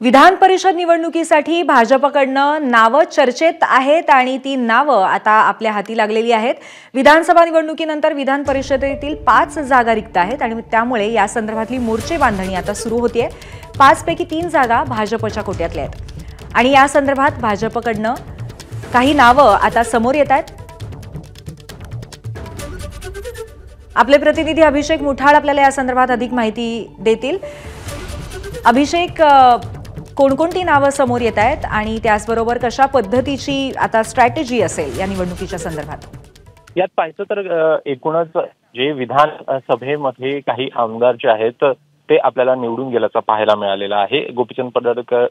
विधान परिषद निवडणुकीसाठी भाजपकडनं नावं चर्चेत आहेत आणि ती नावं आता आपल्या हाती लागलेली आहेत। विधानसभा निवडणुकीनंतर विधान परिषदेतील 5 जागा रिक्त आहेत आणि त्यामुळे या संदर्भातली मोर्चे बांधणी आता सुरू होतीये। 5 पैकी 3 जागा भाजपच्या कोट्यातल्या आहेत आणि या संदर्भात भाजपकडनं काही नावं आता समोर येत आहेत। आपले प्रतिनिधी अभिषेक मुठाळ आपल्याला या संदर्भात अधिक माहिती देतील। अभिषेक, कोणकोणती नावं समोर येत आहेत आणि त्याचबरोबर कशा पद्धतीची आता स्ट्रॅटेजी असेल या निवडणुकीच्या संदर्भात? यात पाहिलं तर एकूणच जे विधानसभेमध्ये काही आमदार जे आहेत ते आपल्याला निवडून गेल्याचं पाहायला मिळालेलं आहे। गोपीचंद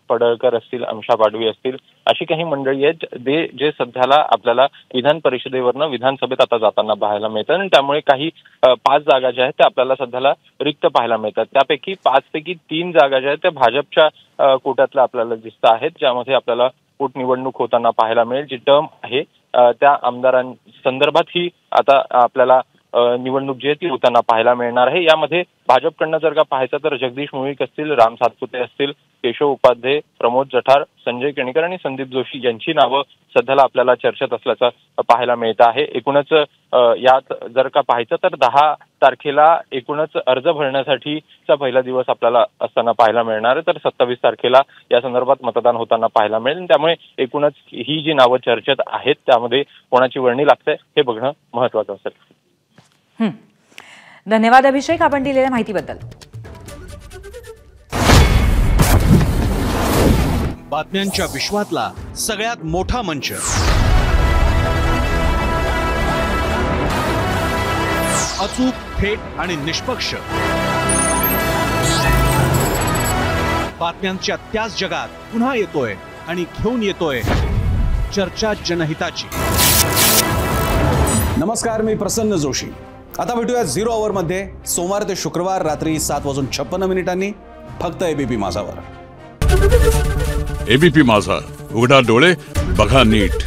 पडळकर असतील, अमिषा पाडवी असतील, अशी काही मंडळी आहेत जे सध्याला आपल्याला विधान परिषदेवरनं विधानसभेत आता जाताना पाहायला मिळतात आणि त्यामुळे काही 5 जागा ज्या आहेत त्या आपल्याला सध्याला रिक्त पाहायला मिळतात। त्यापैकी 5 पैकी 3 जागा ज्या आहेत त्या भाजपच्या कोट्यातल्या आपल्याला दिसत आहेत, ज्यामध्ये आपल्याला पोटनिवडणूक होताना पाहायला मिळेल। जी टर्म आहे त्या आमदारांसंदर्भात ही आता आपल्याला निवडणूक जी आहे ती होताना पाहायला मिळणार आहे। यामध्ये भाजपकडनं जर का पाहायचं तर जगदीश मुळीक असतील, राम सातपुते असतील, केशव उपाध्ये, प्रमोद जठार, संजय केणेकर आणि संदीप जोशी यांची नावं सध्याला आपल्याला चर्चेत असल्याचं पाहायला मिळत आहे। एकूणच यात जर का पाहायचं तर 10 तारखेला एकूणच अर्ज भरण्यासाठीचा पहिला दिवस आपल्याला असताना पाहायला मिळणार आहे, तर 27 तारखेला या संदर्भात मतदान होताना पाहायला मिळेल। त्यामुळे एकूणच ही जी नावं चर्चेत आहेत त्यामध्ये कोणाची वर्णी लागते हे बघणं महत्त्वाचं असेल। धन्यवाद अभिषेक, आपण दिलेल्या माहितीबद्दल। बातम्यांच्या विश्वातला सगळ्यात मोठा मंच, अचूक, थेट आणि निष्पक्ष बातम्यांच्या त्याच जगात पुन्हा येतोय आणि घेऊन येतोय चर्चा जनहिताची। नमस्कार, मी प्रसन्न जोशी। आता भेटूया 0 आवर मध्ये सोमवार ते शुक्रवार रात्री 7:56 फक्त एबीपी माझावर। एबीपी माझा, उघडा डोळे बघा नीट।